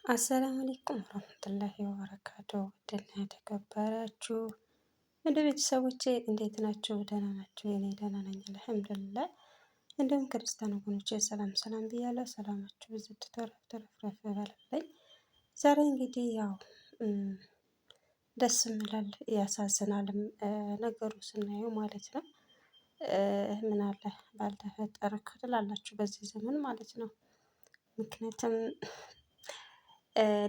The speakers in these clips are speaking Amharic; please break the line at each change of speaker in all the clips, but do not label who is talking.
አሰላሙ አለይኩም ወራህመቱላሂ ወበረካቱ። ውድና የተከበራችሁ ወደ ቤተሰቦቼ እንዴት ናቸው? ደህና ናቸው? የኔ ደህና ነኝ አልሐምዱሊላህ። እንዲሁም ክርስቲያን ወገኖቼ ሰላም ሰላም ብያለሁ። ሰላማችሁ ብዙ ተረፍረፍ ይበልልኝ። ዛሬ እንግዲህ ያው ደስም ይላል ያሳዝናልም ነገሩ ስናየው ማለት ነው። ምን አለ ባልተፈጠርክ ትላላችሁ በዚህ ዘመን ማለት ነው። ምክንያቱም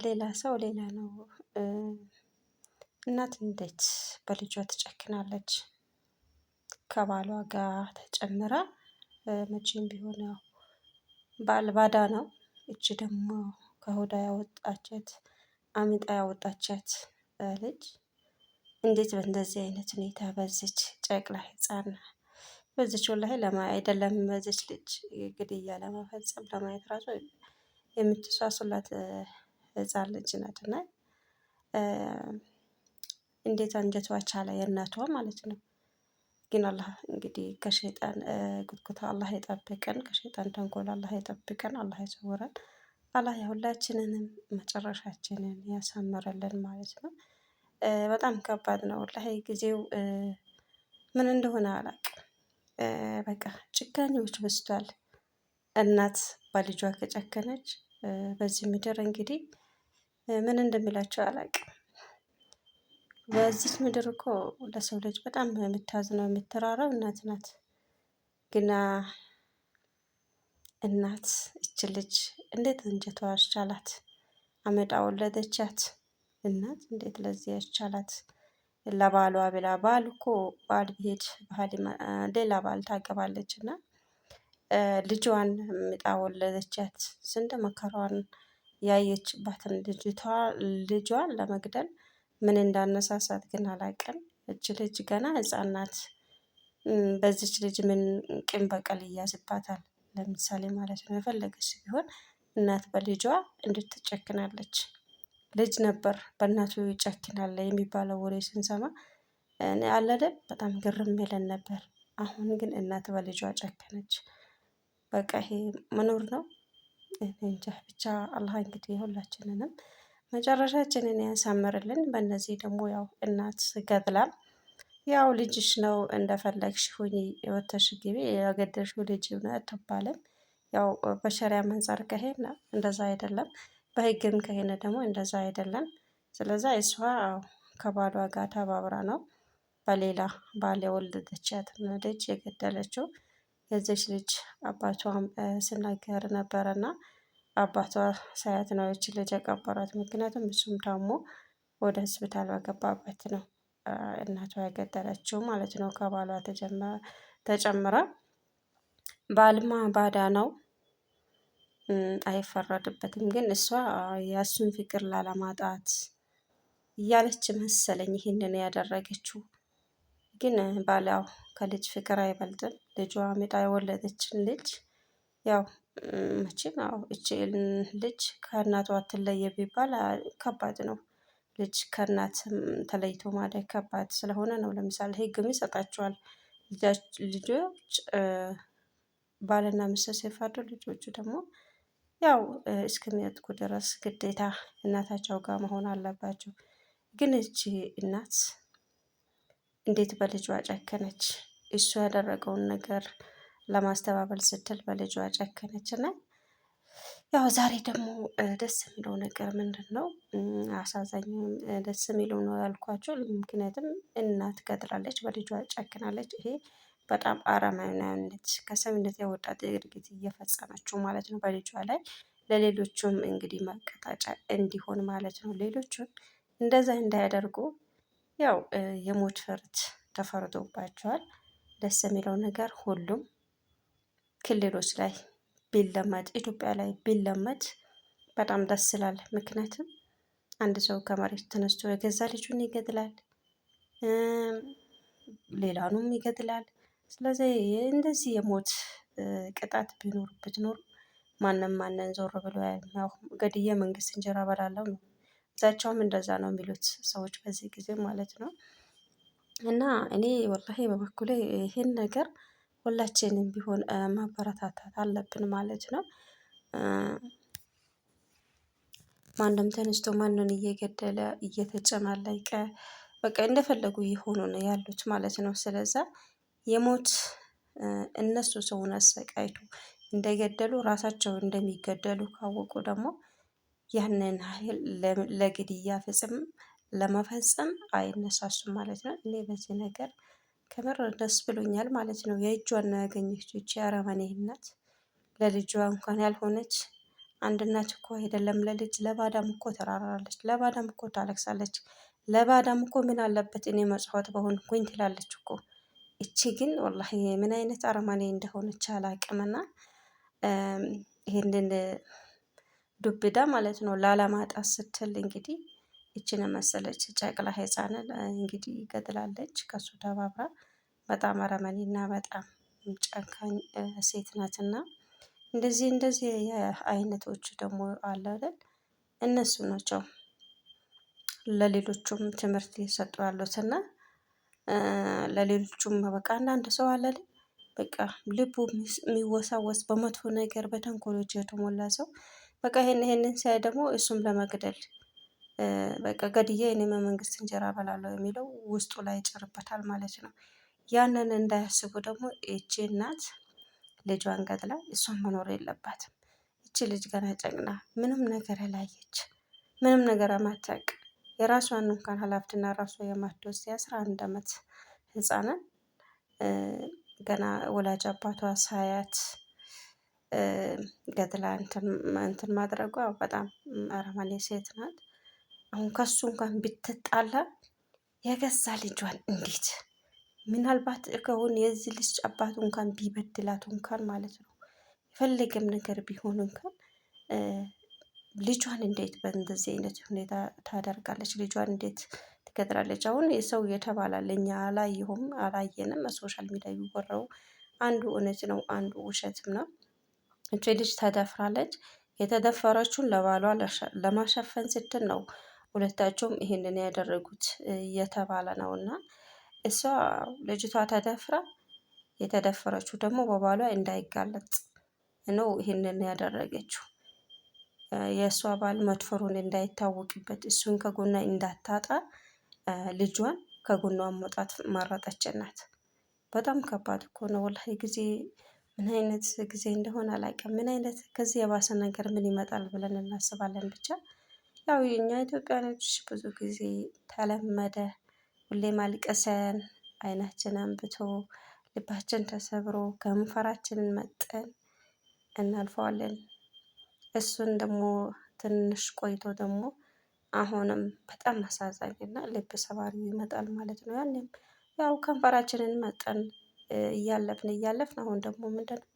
ሌላ ሰው ሌላ ነው። እናት እንዴት በልጇ ትጨክናለች? ከባሏ ጋር ተጨምራ መቼም ቢሆን ያው ባል ባዳ ነው። እቺ ደግሞ ከሆዷ ያወጣቻት አምጣ ያወጣቻት ልጅ እንዴት በእንደዚህ አይነት ሁኔታ በዚች ጨቅላ ህፃን በዚች ወላሂ አይደለም በዚች ልጅ ግድያ ለመፈጸም ለማየት ራሱ የምትሳሱላት ህፃን ልጅ ናትና እንዴት አንጀቷ ቻለ የእናቷ ማለት ነው። ግን አላህ እንግዲህ ከሸይጣን ጉትጉታ አላህ ይጠብቀን፣ ከሸይጣን ተንኮል አላህ ይጠብቀን፣ አላህ ይሰውረን። አላህ የሁላችንንም መጨረሻችንን ያሳምረልን ማለት ነው። በጣም ከባድ ነው ወላሂ ጊዜው ምን እንደሆነ አላውቅም። በቃ ጭካኔዎች በዝቷል። እናት በልጇ ከጨከነች በዚህ ምድር እንግዲህ ምን እንደሚላቸው አላውቅም። በዚች ምድር እኮ ለሰው ልጅ በጣም የምታዝነው የምትራራው እናት ናት። ግና እናት እች ልጅ እንዴት አንጀቷ አስቻላት? አመጣ ወለደቻት። እናት እንዴት ለዚህ ያስቻላት? ለባሏ ብላ ባል እኮ ባል ቢሄድ ሌላ ባል ታገባለች እና ልጇን ምጣ ወለደቻት። ስንት መከራዋን ያየችባትን ልጇን ለመግደል ምን እንዳነሳሳት ግን አላውቅም። እች ልጅ ገና ህፃን ናት። በዚች ልጅ ምን ቂም በቀል ይያዝባታል? ለምሳሌ ማለት ነው የፈለገች ቢሆን እናት በልጇ እንዴት ትጨክናለች? ልጅ ነበር በእናቱ ይጨክናል የሚባለው ወሬ ስንሰማ አለ አይደል በጣም ግርም ይለን ነበር። አሁን ግን እናት በልጇ ጨከነች። በቃ ይሄ መኖር ነው? እንጃ ብቻ አላህ እንግዲህ ሁላችንንም መጨረሻችንን ያሳምርልን። በእነዚህ ደግሞ ያው እናት ገድላ ያው ልጅሽ ነው እንደፈለግሽ ሁኚ ወጥተሽ ግቢ የገደልሽው ልጅ ነው አትባልም። ያው በሸሪዓም አንፃር ከሄድን እንደዛ አይደለም፣ በህግም ከሄድን ደግሞ እንደዛ አይደለም። ስለዛ እሷ ከባሏ ጋር ተባብራ ነው በሌላ ባል የወለደቻትን ልጅ የገደለችው። የዚች ልጅ አባቷም ሲናገር ነበረና አባቷ ሳያት ነው ይቺ ልጅ የቀበሯት። ምክንያቱም እሱም ታሞ ወደ ሆስፒታል በገባበት ነው እናቷ የገደለችው ማለት ነው። ከባሏ ተጨምራ ባልማ ባዳ ነው አይፈረድበትም። ግን እሷ የእሱን ፍቅር ላለማጣት እያለች መሰለኝ ይሄንን ያደረገችው። ግን ባል ያው ከልጅ ፍቅር አይበልጥም። ልጇ አምጣ የወለደችን ልጅ ያው መቼም ያው እቺ ልጅ ከእናቷ አትለይ ቢባል ከባድ ነው። ልጅ ከእናት ተለይቶ ማደግ ከባድ ስለሆነ ነው። ለምሳሌ ህግም ይሰጣቸዋል። ልጆች ባልና ሚስት ሲፋቱ ልጆቹ ደግሞ ያው እስከሚያድጉ ድረስ ግዴታ እናታቸው ጋር መሆን አለባቸው። ግን እቺ እናት እንዴት በልጇ ጨከነች? እሱ ያደረገውን ነገር ለማስተባበል ስትል በልጇ ጨከነች። እና ያው ዛሬ ደግሞ ደስ የሚለው ነገር ምንድነው? አሳዛኝም ደስ የሚለው ነው ያልኳቸው። ምክንያቱም እናት ገድላለች፣ በልጇ ጨክናለች። ይሄ በጣም አረመኔያነት ከሰውነት የወጣ ድርጊት እየፈጸመችው ማለት ነው በልጇ ላይ። ለሌሎቹም እንግዲህ መቀጣጫ እንዲሆን ማለት ነው። ሌሎቹም እንደዛ እንዳያደርጉ ያው የሞት ፍርድ ተፈርዶባቸዋል። ደስ የሚለው ነገር ሁሉም ክልሎች ላይ ቢለመድ ኢትዮጵያ ላይ ቢለመድ በጣም ደስ ይላል። ምክንያቱም አንድ ሰው ከመሬት ተነስቶ የገዛ ልጁን ይገድላል፣ ሌላውንም ይገድላል። ስለዚህ እንደዚህ የሞት ቅጣት ቢኖርበት ኖሮ ማንም ማንን ዞር ብሎ ያው ገድዬ መንግስት እንጀራ እበላለሁ ነው። እዛቸውም እንደዛ ነው የሚሉት ሰዎች በዚህ ጊዜ ማለት ነው። እና እኔ ወላሂ በበኩሌ ይሄን ነገር ሁላችንም ቢሆን ማበረታታት አለብን ማለት ነው። ማንም ተነስቶ ማንን እየገደለ እየተጨማለቀ በቃ እንደፈለጉ እየሆኑ ነው ያሉት ማለት ነው። ስለዛ የሞት እነሱ ሰውን አሰቃይቶ እንደገደሉ ራሳቸው እንደሚገደሉ ካወቁ ደግሞ ያንን ኃይል ለግድያ ፍጽም ለመፈጸም አይነሳሱም ማለት ነው። እኔ በዚህ ነገር ከምር ደስ ብሎኛል ማለት ነው። የእጇን ነው ያገኘችው ይቺ አረመኔ እናት። ለልጇ እንኳን ያልሆነች አንድ እናት እኮ አይደለም ለልጅ ለባዳም እኮ ተራራለች፣ ለባዳም እኮ ታለቅሳለች፣ ለባዳም እኮ ምን አለበት እኔ መጽዋት በሆንኩኝ ትላለች እኮ። እቺ ግን ወላሂ ምን አይነት አረመኔ እንደሆነች አላቅምና ይሄንን ዱብዳ ማለት ነው ላለማጣት ስትል እንግዲህ ይችን መሰለች ጨቅላ ህፃንን እንግዲህ ገድላለች ከሱ ተባብራ። በጣም አረመኔና በጣም ጨካኝ ሴት ናትና እንደዚህ አይነቶች ደግሞ አለ አይደል? እነሱ ናቸው ለሌሎቹም ትምህርት እየሰጡ ያሉት እና ለሌሎቹም በቃ አንዳንድ ሰው አለ አይደል? በቃ ልቡ የሚወሳወስ በመጥፎ ነገር በተንኮሎች የተሞላ ሰው በቃ ይሄንን ሲያይ ደግሞ እሱም ለመግደል በቃ ገድዬ እኔም የመንግስት እንጀራ እበላለሁ የሚለው ውስጡ ላይ ይጭርበታል ማለት ነው። ያንን እንዳያስቡ ደግሞ ይቺ እናት ልጇን ገድላ እሷን መኖር የለባትም። ይቺ ልጅ ገና ጨቅላ ምንም ነገር ያላየች ምንም ነገር የማታውቅ የራሷን እንኳን ኃላፊነትና ራሷ የማትወስድ የ11 አመት ህፃንን ገና ወላጅ አባቷ ሳያት ገድላ እንትን ማድረጓ በጣም አረመኔ ሴት ናት። አሁን ከሱ እንኳን ብትጣላ የገዛ ልጇን እንዴት ምናልባት ከሆነ የዚህ ልጅ አባቱ እንኳን ቢበድላት እንኳን ማለት ነው የፈለገም ነገር ቢሆን እንኳን ልጇን እንዴት በእንደዚህ አይነት ሁኔታ ታደርጋለች? ልጇን እንዴት ትገድላለች? አሁን የሰው የተባለ እኛ አላየሁም አላየንም። ሶሻል ሚዲያ የሚወራው አንዱ እውነት ነው፣ አንዱ ውሸትም ነው። እቺ ልጅ ተደፍራለች። የተደፈረችውን ለባሏ ለማሸፈን ስትል ነው ሁለታቸውም ይሄንን ያደረጉት እየተባለ ነው። እና እሷ ልጅቷ ተደፍራ የተደፈረችው ደግሞ በባሏ እንዳይጋለጥ ነው ይሄንን ያደረገችው። የእሷ ባል መድፈሩን እንዳይታወቅበት እሱን ከጎኗ እንዳታጣ ልጇን ከጎኗ መውጣት መረጠች ናት። በጣም ከባድ እኮ ነው ወላሂ ጊዜ ምን አይነት ጊዜ እንደሆነ አላውቅም። ምን አይነት ከዚህ የባሰ ነገር ምን ይመጣል ብለን እናስባለን። ብቻ ያው የኛ ኢትዮጵያኖች ብዙ ጊዜ ተለመደ። ሁሌ ማልቀሰን አይናችን አንብቶ ልባችን ተሰብሮ ከንፈራችንን መጠን እናልፈዋለን። እሱን ደግሞ ትንሽ ቆይቶ ደግሞ አሁንም በጣም አሳዛኝና ልብ ሰባሪ ይመጣል ማለት ነው። ያንም ያው ከንፈራችንን መጠን እያለፍን አሁን ደግሞ ምንድነው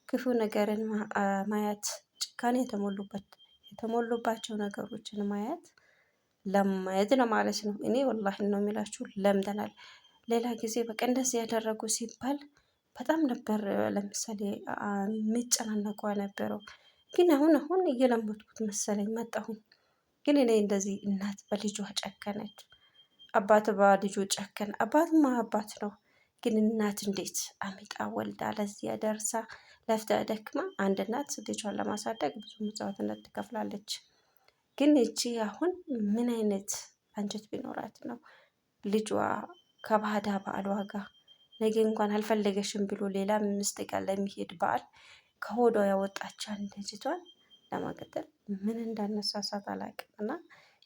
ክፉ ነገርን ማየት ጭካኔ የተሞሉባቸው ነገሮችን ማየት ለማየት ነው ማለት ነው። እኔ ወላሂ ነው የሚላችሁ ለምደናል። ሌላ ጊዜ በቃ እንደዚህ ያደረጉ ሲባል በጣም ነበር ለምሳሌ የሚጨናነቁ የነበረው። ግን አሁን እየለመድኩት መሰለኝ መጣሁኝ። ግን እኔ እንደዚህ እናት በልጇ ጨከነች፣ አባት በልጁ ጨከነ። አባትማ አባት ነው። ግን እናት እንዴት አሚጣ ወልዳ ለዚህ ደርሳ ለፍታ ደክማ አንድ እናት ልጇን ለማሳደግ ብዙ መስዋዕትነት ትከፍላለች። ግን እቺ አሁን ምን አይነት አንጀት ቢኖራት ነው ልጇ ከባዳ ባሏ ጋር ነገ እንኳን አልፈለገሽም ብሎ ሌላ ሚስት ጋር ለሚሄድ ባል ከሆዷ ያወጣቻት ልጅቷን ለማቀጠል ምን እንዳነሳሳት አላውቅም። እና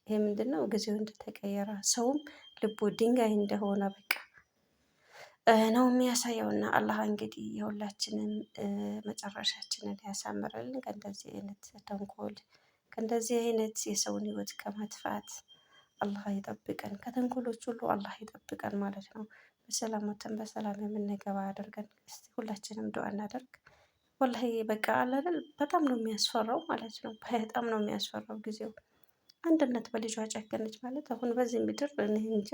ይሄ ምንድነው ጊዜው እንደተቀየረ ሰውም ልቡ ድንጋይ እንደሆነ በቃ ነው የሚያሳየው። እና አላህ እንግዲህ የሁላችንም መጨረሻችንን ያሳምርልን። ከእንደዚህ አይነት ተንኮል ከእንደዚህ አይነት የሰውን ህይወት ከማጥፋት አላህ ይጠብቀን። ከተንኮሎች ሁሉ አላህ ይጠብቀን ማለት ነው። በሰላም ወጥተን በሰላም የምንገባ ያደርገን። እስቲ ሁላችንም ዱአ እናደርግ። ወላሂ በቃ አለ አይደል በጣም ነው የሚያስፈራው ማለት ነው። በጣም ነው የሚያስፈራው ጊዜው። አንድ እናት በልጇ ጨከነች ማለት አሁን በዚህ ምድር እኔ እንጃ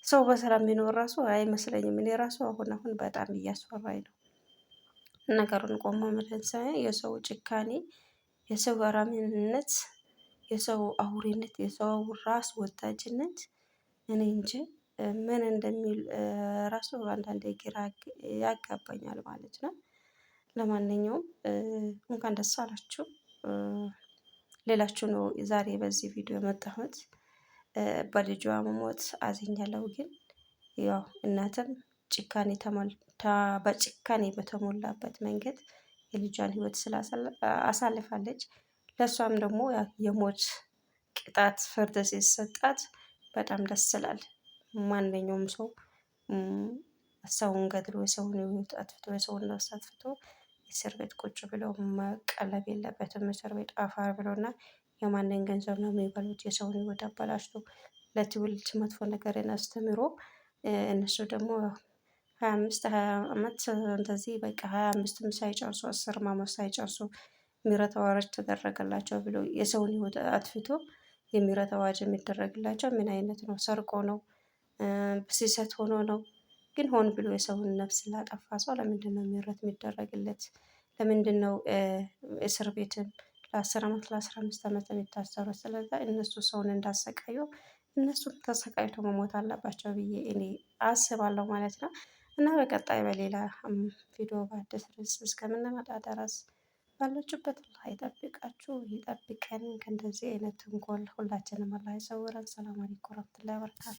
ሰው በሰላም ቢኖር ራሱ አይመስለኝም። እኔ ራሱ አሁን በጣም እያስፈራኝ ነው። ነገሩን ቆሞ ብለን ሳየው የሰው ጭካኔ፣ የሰው አረመኔነት፣ የሰው አውሬነት፣ የሰው ራስ ወዳጅነት እኔ እንጂ ምን እንደሚል ራሱ አንዳንዴ ግራ ያጋባኛል ማለት ነው። ለማንኛውም እንኳን ደስ አላችሁ። ሌላችሁ ነው ዛሬ በዚህ ቪዲዮ የመጣሁት። በልጇ መሞት አዝኛለሁ። ግን ያው እናትም በጭካኔ በተሞላበት መንገድ የልጇን ህይወት አሳልፋለች። ለእሷም ደግሞ የሞት ቅጣት ፍርድ ሲሰጣት በጣም ደስ ይላል። ማንኛውም ሰው ሰውን ገድሎ የሰውን ህይወት አጥፍቶ የሰውን ነፍስ አጥፍቶ እስር ቤት ቁጭ ብሎ መቀለብ የለበትም። እስር ቤት አፋር ብሎና የማንን ገንዘብ ነው የሚበሉት? የሰውን ህይወት አበላሽቶ ለትውልድ መጥፎ ነገርን አስተምሮ እነሱ ደግሞ 25 20 አመት እንደዚህ በቃ 25ም ሳይጨርሱ 10 አመት ሳይጨርሱ ምህረት አዋጅ ተደረገላቸው ብሎ የሰውን ህይወት አጥፍቶ የምህረት አዋጅ የሚደረግላቸው ምን አይነት ነው? ሰርቆ ነው? ስህተት ሆኖ ነው? ግን ሆን ብሎ የሰውን ነፍስ ላጠፋ ሰው ለምንድነው ምህረት የሚደረግለት? ለምንድነው እስር ቤትም ለ10 አመት ለ15 አመት የሚታሰሩት? ስለዛ እነሱ ሰውን እንዳሰቃዩ እነሱም ተሰቃይቶ መሞት አለባቸው ብዬ እኔ አስባለሁ ማለት ነው። እና በቀጣይ በሌላ ቪዲዮ በአዲስ ርዕስ እስከምንመጣ ድረስ ባላችሁበት አላህ ይጠብቃችሁ ይጠብቀን። ከእንደዚህ አይነት ተንኮል ሁላችንም አላህ ይሰውረን። ሰላም አለይኩም ወረህመቱላሂ ወበረካቱ።